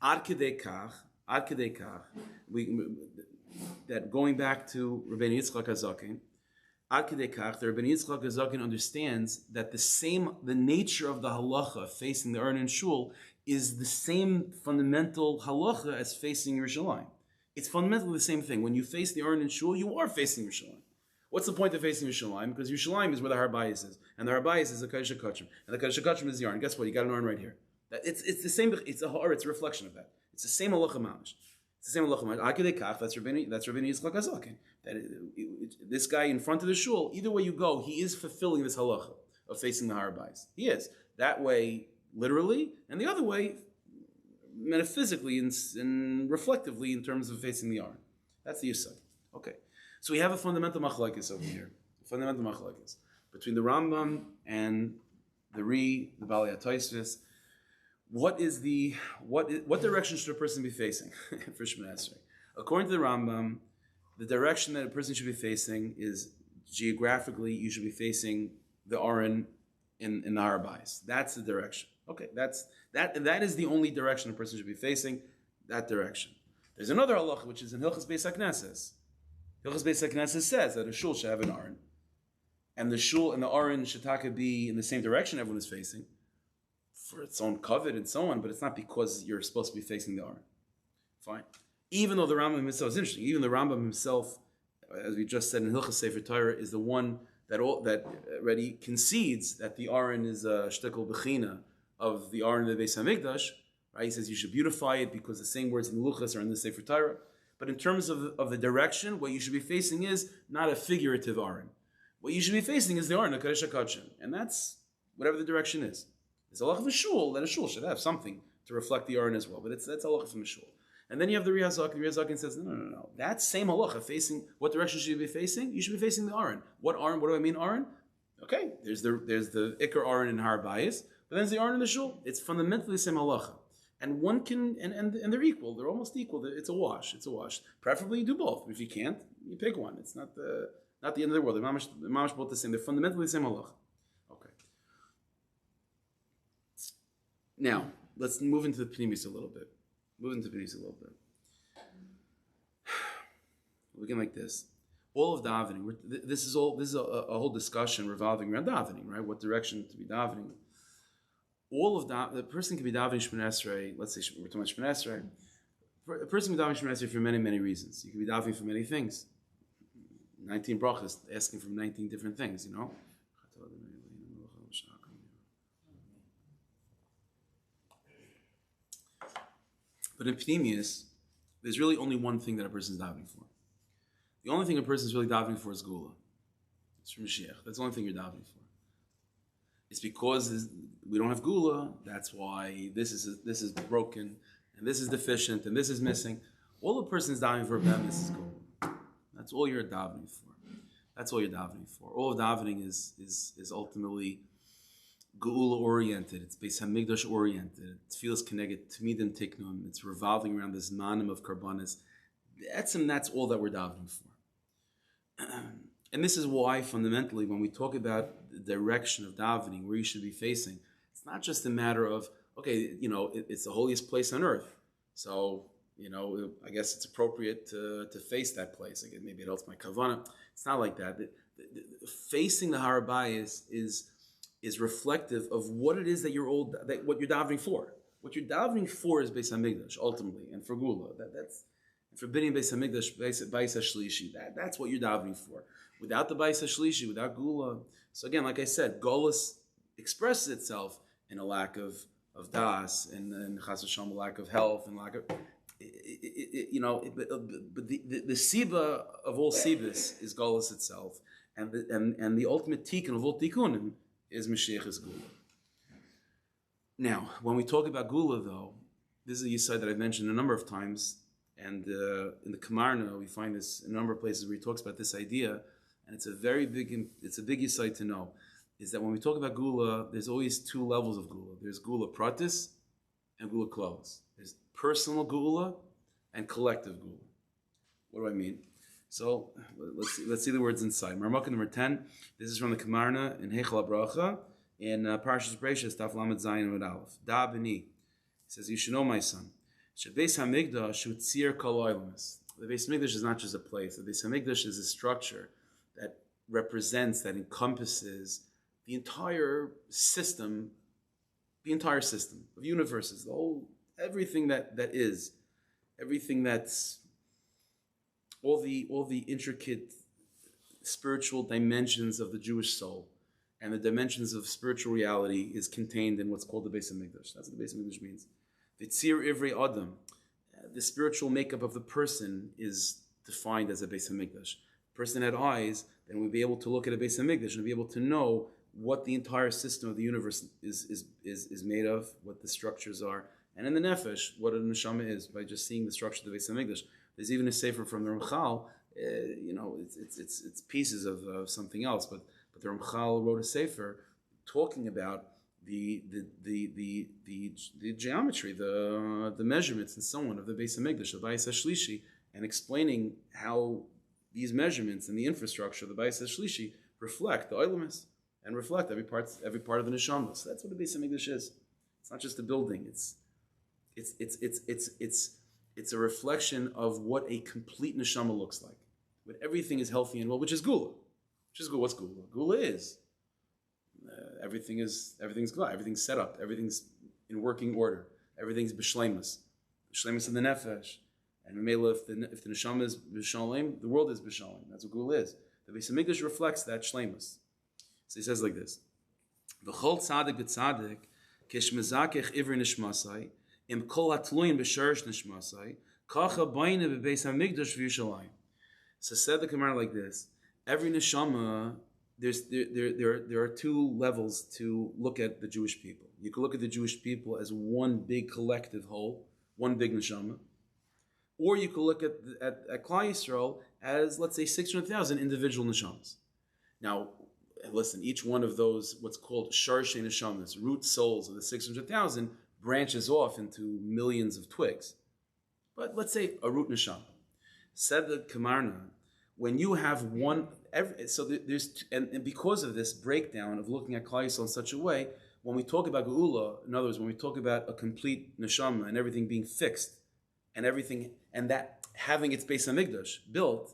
Ad kedei kach, that going back to Rabbeinu Yitzchak HaZaken, Ad kedei kach, the Rabbeinu Yitzchak HaZaken understands that the nature of the halacha facing the Aron in shul is the same fundamental halacha as facing Yerushalayim. It's fundamentally the same thing. When you face the Aron in shul, you are facing Yerushalayim. What's the point of facing Yerushalayim? Because Yerushalayim is where the Har Bayis is, and the Har Bayis is the Kodesh HaKodshim, and the Kodesh HaKodshim is the Aron. Guess what? You got an Aron right here. It's the same. It's a reflection of that. It's the same halacha mamish. It's the same halacha mamish. Ad kedei kach, that's Rabbeinu Yitzchak HaZaken. This guy in front of the shul, either way you go, he is fulfilling this halacha of facing the Har Bayis. He is that way literally, and the other way metaphysically and reflectively in terms of facing the Aron. That's the Yisod. Okay. So we have a fundamental machlokes over here. Fundamental machlokes between the Rambam and the Balei HaTosfos. What direction should a person be facing for Shemona Esrei? According to the Rambam, the direction that a person should be facing is geographically, you should be facing the Aron in the Har Bayis. That's the direction. Okay, that is the only direction a person should be facing, that direction. There's another halacha which is in Hilchas Beis HaKnesses. Hilchas Beis HaKnesses says that a shul should have an aron, and the shul and the aron should be in the same direction everyone is facing, for its own covet and so on. But it's not because you're supposed to be facing the aron. Fine. Even though the Rambam himself is interesting, even the Rambam himself, as we just said in Hilchas Sefer Torah, is the one that already concedes that the aron is a shtickle bechina of the aron of the Beis Hamikdash. Right? He says you should beautify it because the same words in the Luchas are in the Sefer Torah. But in terms of the direction, what you should be facing is not a figurative aron. What you should be facing is the aron of Kodesh HaKodshim, and that's whatever the direction is. It's a halacha of a shul that a shul should have something to reflect the aron as well, but that's a halacha from a shul. And then you have the Riyaz Zaken. The Riyaz Zaken says, no. That same halacha facing, what direction should you be facing? You should be facing the aron. What aron? What do I mean aron? Okay, there's the Iker aron in Har Bayis, but then there's the aron in the shul. It's fundamentally the same halacha. And one can, and they're equal. They're almost equal. It's a wash. Preferably you do both. If you can't, you pick one. It's not the end of the world. They're mamash both the same. They're fundamentally the same halacha. Okay. Now, let's move into the Pnimis a little bit. We'll begin like this. All of davening. This is a whole discussion revolving around davening, right? What direction to be davening. All of the person can be davening Shemona Esrei. Let's say we're talking about Shemona Esrei. A person can be davening Shemona Esrei for many, many reasons. You can be davening for many things. 19 brachas, asking for 19 different things, you know. But in Pnimius, there's really only one thing that a person is davening for. The only thing a person is really davening for is Geulah. It's for Mashiach. That's the only thing you're davening for. It's because we don't have Geulah. That's why this is broken, and this is deficient, and this is missing. All a person is davening for is Geulah. That's all you're davening for. All of davening is ultimately Geulah oriented. It's Beis Hamikdash oriented. It feels connected to Midim Tiknum. It's revolving around this manim of karbanis. That's all that we're davening for. And this is why, fundamentally, when we talk about the direction of davening, where you should be facing, it's not just a matter of, okay, it's the holiest place on earth. So, I guess it's appropriate to face that place. Again, maybe it helps my kavanah. It's not like that. Facing the Har Bayis is reflective of what it is that what you're davening for. What you're davening for is Beis Hamikdash, ultimately, and for Geulah. That's forbidding Beis Hamikdash, Beis HaShlishi. That's what you're davening for. Without the Beis HaShlishi, without Geulah. So again, like I said, Golus expresses itself in a lack of das, and Chas v'Shalom, a lack of health, and lack of, but the siba of all sibas is Golus itself, and the ultimate tikkun of all tikkunim is Mashiach's Geulah. Now, when we talk about Geulah, though, this is a yisod that I've mentioned a number of times, and in the Kamarna we find this in a number of places where he talks about this idea, and it's a big yisod to know, is that when we talk about Geulah, there's always two levels of Geulah. There's Geulah pratis and Geulah klos. There's personal Geulah and collective Geulah. What do I mean? So let's see the words inside. Marmukah number 10. This is from the Kamarna in Heichal HaBracha in Parshas Bereishis Daf Lamed Zayin Amud Aleph. Da b'ni. It says, you should know, my son, Beis Hamikdash utzir kol oilamis. The Beis Hamikdash is not just a place. The Beis Hamikdash is a structure that represents, that encompasses the entire system of universes, everything that is, everything that's all the intricate spiritual dimensions of the Jewish soul and the dimensions of spiritual reality is contained in what's called the Beis Hamikdash. That's what the Beis Hamikdash means. The Tzir Ivrei Adam, the spiritual makeup of the person, is defined as a Beis Hamikdash. The person had eyes, then we'd be able to look at a Beis Hamikdash and be able to know what the entire system of the universe is made of, what the structures are, and in the nefesh, what a neshama is, by just seeing the structure of the Beis Hamikdash. There's even a sefer from the Ramchal. It's pieces of something else, but the Ramchal wrote a sefer talking about the geometry, the measurements, and so on of the Beis Hamikdash, the Beis HaShlishi, and explaining how these measurements and the infrastructure of the Beis HaShlishi reflect the Oilamis and reflect every part of the neshama. So that's what the Beis Hamikdash is. It's not just a building. It's It's a reflection of what a complete neshama looks like. When everything is healthy and well, which is gula. What's gula? Gula is everything's good. Everything's set up. Everything's in working order. Everything's b'shleimus. B'shleimus in the nefesh. And if the neshama is b'shalem, the world is b'shalem. That's what gula is. The Beis Hamikdash reflects that shleimus. So he says like this: V'chol tzadik b'tzadik kish mezakech ivri nishmasai im kol hatluyin b'sharish nishmasai kacha bayne b'Beis Hamikdash v'Yushalayim. So said the Gemara like this: every neshama, there are two levels to look at the Jewish people. You can look at the Jewish people as one big collective whole, one big neshama, or you can look at Klal Yisrael as, let's say, 600,000 individual neshamas. Now, listen, each one of those, what's called sharshei neshamas, root souls of the 600,000, branches off into millions of twigs. But let's say a root neshama. Said the Kamarna, when you have one, and because of this breakdown of looking at Klal Yisrael in such a way, when we talk about Geulah, in other words, when we talk about a complete neshama and everything being fixed, and everything, and that having its Beis Hamikdash built,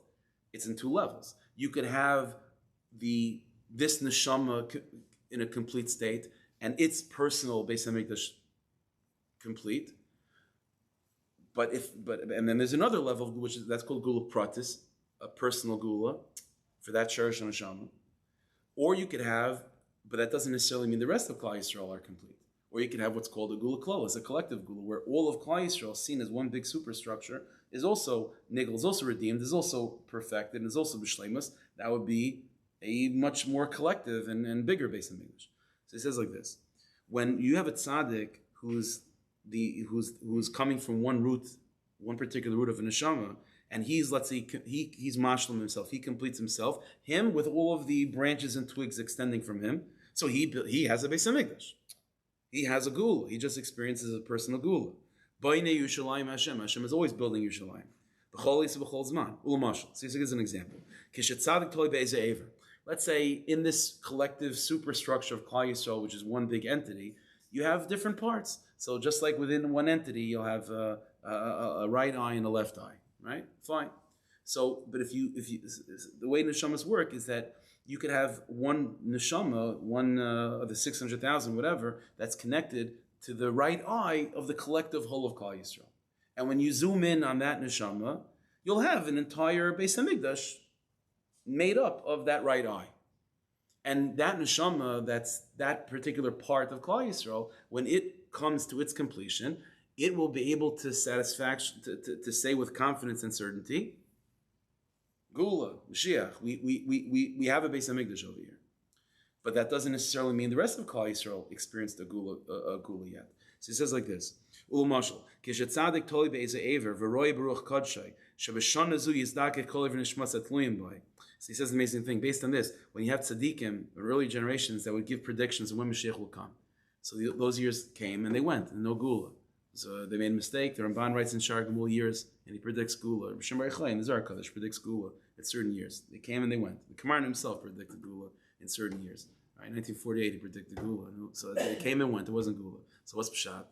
it's in two levels. You could have this neshama in a complete state, and its personal Beis Hamikdash complete. And then there's another level, that's called Geulah Pratis, a personal Geulah, for that Sharash Neshama. Or you could have, but that doesn't necessarily mean the rest of Klal Yisrael are complete. Or you could have what's called a Geulah Klolos, a collective Geulah, where all of Klal Yisrael, seen as one big superstructure, is also nigel, is also redeemed, is also perfected, and is also b'shleimus. That would be a much more collective and bigger Beis Hamikdash. So he says like this: when you have a tzaddik who's coming from one root, one particular root of a neshama, and he's, let's say, he's mashlim himself, he completes himself, him with all of the branches and twigs extending from him. So he has a Beis Hamikdash. He has a Geulah. He just experiences a personal Geulah. Bainei Yushalayim Hashem. Hashem is always building Yushalayim. B'chol yis b'chol zman. Ulamashal. So here's an example. Kishet tzadik tolei be'ezeh ever. Let's say in this collective superstructure of Klal Yisrael, which is one big entity, you have different parts. So just like within one entity, you'll have a right eye and a left eye, right? Fine. So, but if you the way neshamas work is that you could have one neshama, one of the 600,000, whatever, that's connected to the right eye of the collective whole of Klal Yisrael. And when you zoom in on that neshama, you'll have an entire Beis Hamikdash made up of that right eye. And that neshama, that's that particular part of Klal Yisrael, when it comes to its completion, it will be able to to say with confidence and certainty, Geulah, Mashiach, we have a Beis Hamikdash over here. But that doesn't necessarily mean the rest of Klal Yisrael experienced a Geulah yet. So he says like this: Ul mashal, kishet tzadik toli be'ezeh aver v'roi baruch kodshei shebeshana zu yizdakeh kol evnei nishmas atluyim by. So he says an amazing thing. Based on this, when you have tzaddikim in early generations that would give predictions of when Mashiach will come, so those years came and they went, and no Geulah. So they made a mistake. The Ramban writes in Shar Gemul years, and he predicts Geulah. Rishon Baruch Chai in the Zohar Kodesh predicts Geulah at certain years. They came and they went. The Kamarna himself predicted Geulah in certain years. Right, 1948 he predicted Geulah. So they came and went. It wasn't Geulah. So what's Pshat?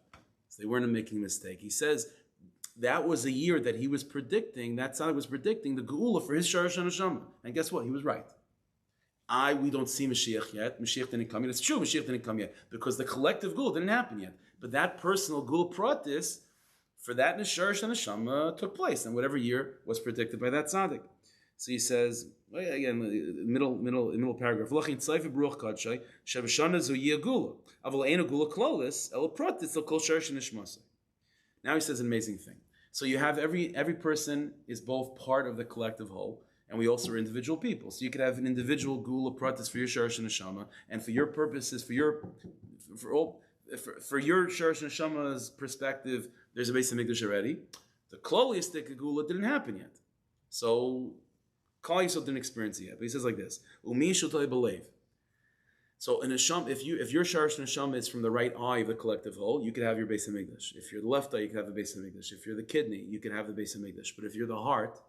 So they weren't making a mistake. He says that was a year that he was predicting, that tzaddik was predicting the Geulah for his Sharash Neshama. And guess what? He was right. We don't see Mashiach yet. Mashiach didn't come yet. It's true, Mashiach didn't come yet because the collective Geulah didn't happen yet. But that personal Geulah Pratis for that Nesharish and Neshama took place in whatever year was predicted by that tzaddik. So he says, again, middle paragraph. Lachin tzayfe baruch kadshay shebeshana zu yigula aval einu gula klolis el pratis el kol sharish nishmasay. Now he says an amazing thing. So you have every person is both part of the collective whole, and we also are individual people. So you could have an individual Geulah Pratis for your Sharash and Neshama, and for your purposes, for your Sharash and Neshama's perspective, there's a Beis Hamikdash already. The Klolistic Geulah didn't happen yet. So Klal Yisrael didn't experience it yet. But he says like this: Umi shutay belev. So in Neshama, if your Sharash and Neshama is from the right eye of the collective whole, you could have your Beis Hamikdash. If you're the left eye, you could have the Beis Hamikdash. If you're the kidney, you could have the Beis Hamikdash. But if you're the heart,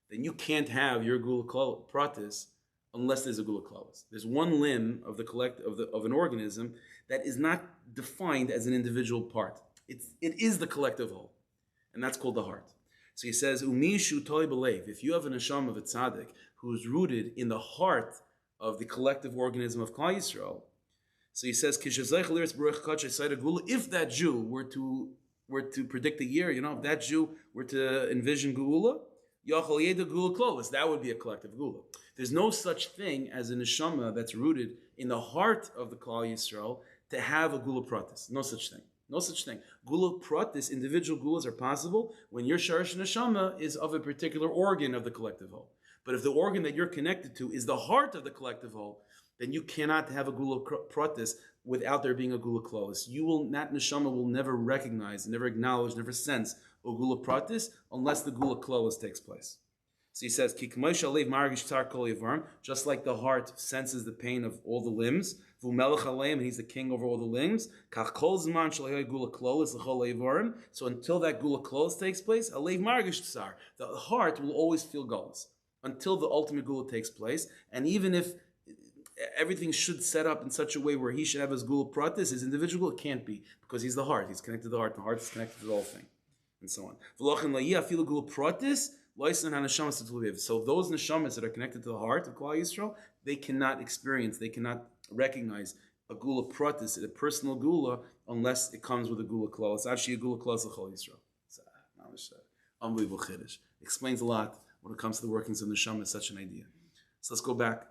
then you can't have your Geulah Pratis unless there's a Geulah Klolis. There's one limb of the of an organism that is not defined as an individual part. It is the collective whole. and that's called the heart. So he says, Umishu toy belev. If you have an neshama of a tzaddik who is rooted in the heart of the collective organism of Klal Yisrael, so he says, if that Jew were to predict the year, if that Jew were to envision Geulah, that would be a collective Geulah. There's no such thing as a neshama that's rooted in the heart of the Klal Yisrael to have a Geulah pratis. No such thing. No such thing. Geulah pratis, individual Geulas are possible when your sharash neshama is of a particular organ of the collective whole. But if the organ that you're connected to is the heart of the collective whole, then you cannot have a Geulah pratis without there being a Geulah klolis. That neshama will never recognize, never acknowledge, never sense a Geulah pratis unless the Geulah klolis takes place. So he says, just like the heart senses the pain of all the limbs, and he's the king over all the limbs. So until that Geulah klolis takes place, the heart will always feel gullus until the ultimate Geulah takes place. And even if everything should set up in such a way where he should have his Geulah pratis, his individual, it can't be, because he's the heart. He's connected to the heart. The heart is connected to the whole thing, and so on. So those neshamas that are connected to the heart of Klal Yisrael, they cannot experience, they cannot recognize a Geulah pratis, a personal Geulah, unless it comes with a Geulah klal. It's actually a Geulah klal of Klal Yisrael. It's unbelievable chiddush. Explains a lot when it comes to the workings of neshama. Such an idea. So let's go back.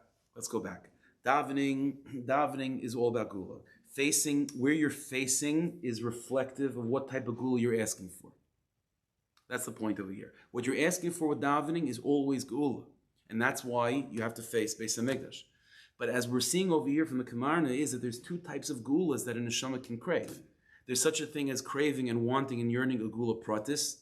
Davening is all about Geulah. Where you're facing is reflective of what type of Geulah you're asking for. That's the point over here. What you're asking for with davening is always Geulah. And that's why you have to face Beis HaMikdash. But as we're seeing over here from the Kamarna is that there's two types of Geulas that a neshama can crave. There's such a thing as craving and wanting and yearning a Geulah pratis.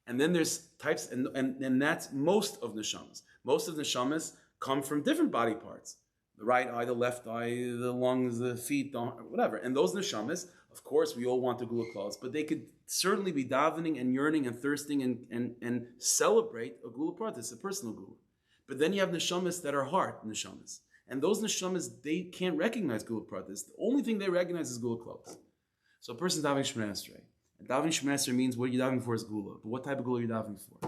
And then there's types, and that's most of neshamas. Most of neshamas come from different body parts. The right eye, the left eye, the lungs, the feet, whatever. And those neshamas, of course, we all want the Geulah klaus, but they could certainly be davening and yearning and thirsting and celebrate a Geulah pratis, a personal Geulah. But then you have neshamas that are heart neshamas. And those neshamas, they can't recognize Geulah pratis. The only thing they recognize is Geulah klaus. So a person's davening Shemoneh Esrei. And davening Shemoneh Esrei means what you're davening for is Geulah. But what type of Geulah are you davening for?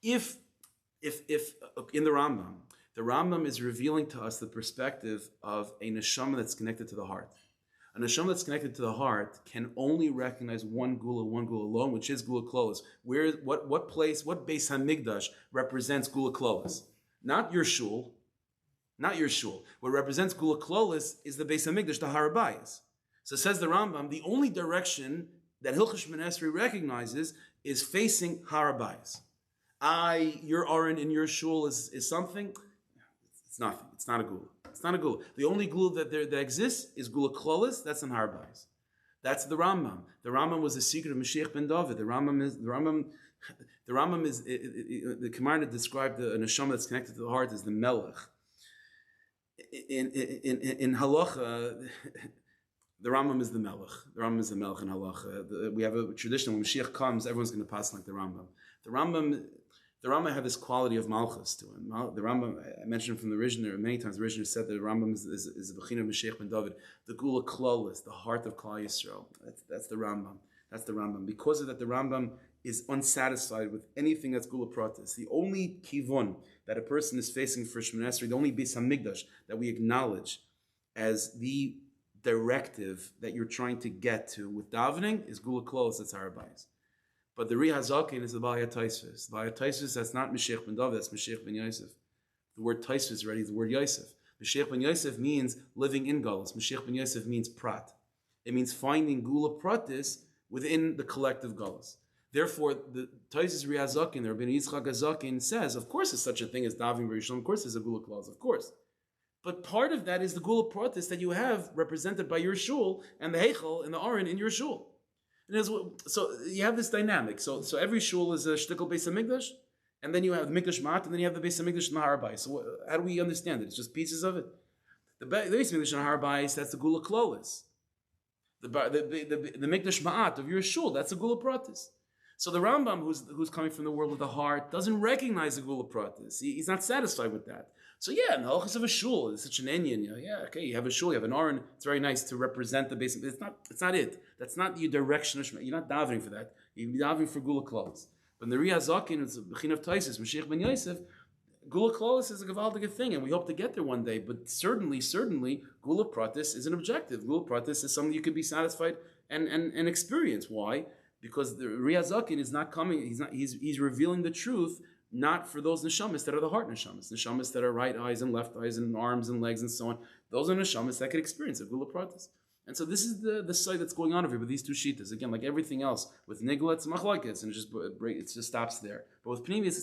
If in the Rambam is revealing to us the perspective of a neshama that's connected to the heart. A neshama that's connected to the heart can only recognize one Geulah alone, which is Geulah klolis. What place, what Beis HaMikdash represents Geulah klolis? Not your shul. What represents Geulah klolis is the Beis HaMikdash, the Har HaBayis. So says the Rambam, the only direction that Hilchos Shemoneh Esrei recognizes is facing Har HaBayis. Your aron in your shul is something. It's nothing. It's not a Geulah. It's not a Geulah. The only Geulah that exists is Geulah klolis. That's in Har HaBayis. That's the Rambam. The Rambam was the secret of Mashiach ben David. The Rambam is the Kamarna described the neshama that's connected to the heart as the Melech. In halacha, the Rambam is the Melech. The Rambam is the Melech in halacha. We have a tradition when Mashiach comes, everyone's going to pass like the Rambam. The Rambam had this quality of malchus to him. The Rambam, I mentioned from the Rishner many times. The Rishner said that the Rambam is the Bechina of Mashiach ben David, the Geulah klolis, the heart of Klal Yisrael. That's the Rambam. That's the Rambam. Because of that, the Rambam is unsatisfied with anything that's Geulah pratis. The only kivun that a person is facing for Shemoneh Esrei, the only Beis HaMikdash that we acknowledge as the directive that you're trying to get to with davening is Geulah klolis, that's Har HaBayis. But the Ri HaZaken is the Ba'al Taisvis. The Ba'al Taisvis, that's not Mashiach ben David, that's Mashiach ben Yosef. The word Taisvis already is the word Yosef. Mashiach ben Yosef means living in Galus. Mashiach ben Yosef means prat. It means finding Geulah pratis within the collective Galus. Therefore, the Taisvis Ri HaZaken, the Rabbeinu Yitzchak HaZaken says, of course there's such a thing as davening B'Yishlom, of course there's a Geulah clause, of course. But part of that is the Geulah pratis that you have represented by your shul and the Heichel and the Aron in your shul. So you have this dynamic. So every shul is a shtickle Beis HaMikdash, and then you have the Mikdash Ma'at, and then you have the Beis HaMikdash and the Har HaBayis. So how do we understand it? It's just pieces of it. The Beis HaMikdash and the Har HaBayis, that's the Geulah klolis. The Mikdash Ma'at of your shul, that's the Geulah pratis. So the Rambam, who's coming from the world of the heart, doesn't recognize the Geulah pratis. He's not satisfied with that. So yeah, in the halachas of a shul, it's such an Indian. Okay, you have a shul, you have an aron. It's very nice to represent the basic. It's not. It's not it. That's not your direction. You're not davening for that. You're davening for gula klaus. But in the Riyah Zakin, it's a bechin of Taisis, Mashiach ben Yosef. Gula klaus is a gavaldige thing, and we hope to get there one day. But certainly, gula pratis is an objective. Gula pratis is something you could be satisfied and experience. Why? Because the Riyah Zakin is not coming. He's revealing the truth. Not for those neshamas that are the heart neshamas that are right eyes and left eyes and arms and legs and so on. Those are neshamas that could experience a gula pratis. And so this is the site that's going on over here with these two shitas. Again, like everything else, with nigla it's machlokes and it just stops there. But with pneumius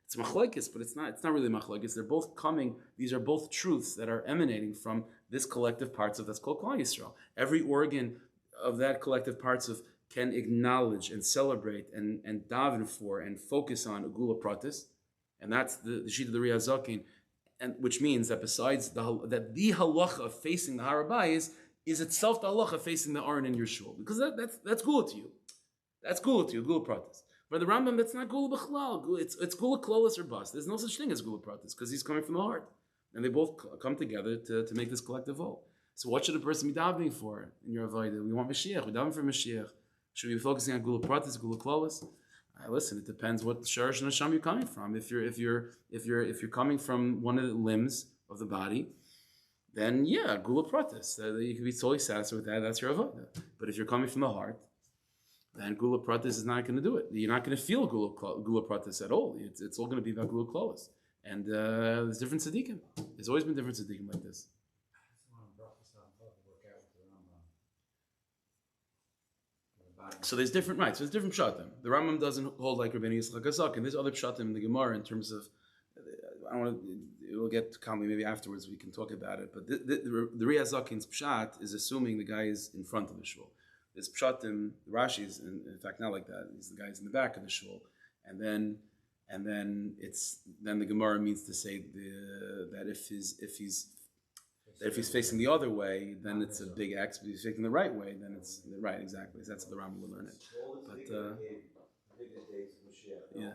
it's machlokes, but it's not really machlokes. They're both coming. These are both truths that are emanating from this collective parts of that's called Klal Yisrael. Every organ of that collective parts of can acknowledge and celebrate and daven for and focus on gula pratis, and that's the sheet of the Riyah Zakin, and which means that besides the halacha of facing the Harabayis is itself the halacha facing the Aron in your shul, because that's gula to you. That's gula to you, gula pratis. But the Rambam, that's not gula b'chlal. It's gula klolis or bas. There's no such thing as gula pratis because he's coming from the heart, and they both come together to make this collective whole. So what should a person be davening for in your avodah? We want Mashiach. We daven for Mashiach. Should we be focusing on gula pratis, gula klolis? Listen, it depends what sharash and hasham you're coming from. If you're coming from one of the limbs of the body, then yeah, gula pratis. You can be totally satisfied with that. That's your avodah. But if you're coming from the heart, then gula pratis is not going to do it. You're not going to feel gula pratis at all. It's all going to be about gula klolis. And there's different tzaddikim. There's always been different tzaddikim like this. So there's different rights. There's different pshatim. The Rambam doesn't hold like Rabbeinu Yitzchak Azak, and there's other pshatim in the Gemara in terms of. I don't want to. We'll get to Kami maybe afterwards. We can talk about it. But the Riyah Zakin's pshat is assuming the guy is in front of the shul. There's pshatim. Rashi's in fact not like that. He's the guy's in the back of the shul, and then the Gemara means to say that if he's facing the other way, then it's a big X. But if he's facing the right way, then it's right, exactly. That's what the Rambam will learn it. But yeah,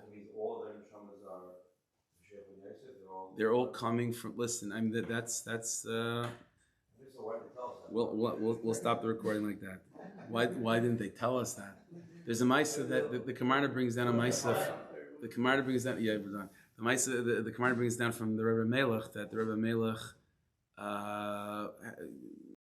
they're all coming from. Listen, I mean that's. We'll stop the recording like that. Why didn't they tell us that? There's a Maisa that the Kamarna brings down a Maisa. The Kamarna brings down. Yeah, we're done. The Maisa the Kamarna brings down from the Rebbe Melech that the Rebbe Melech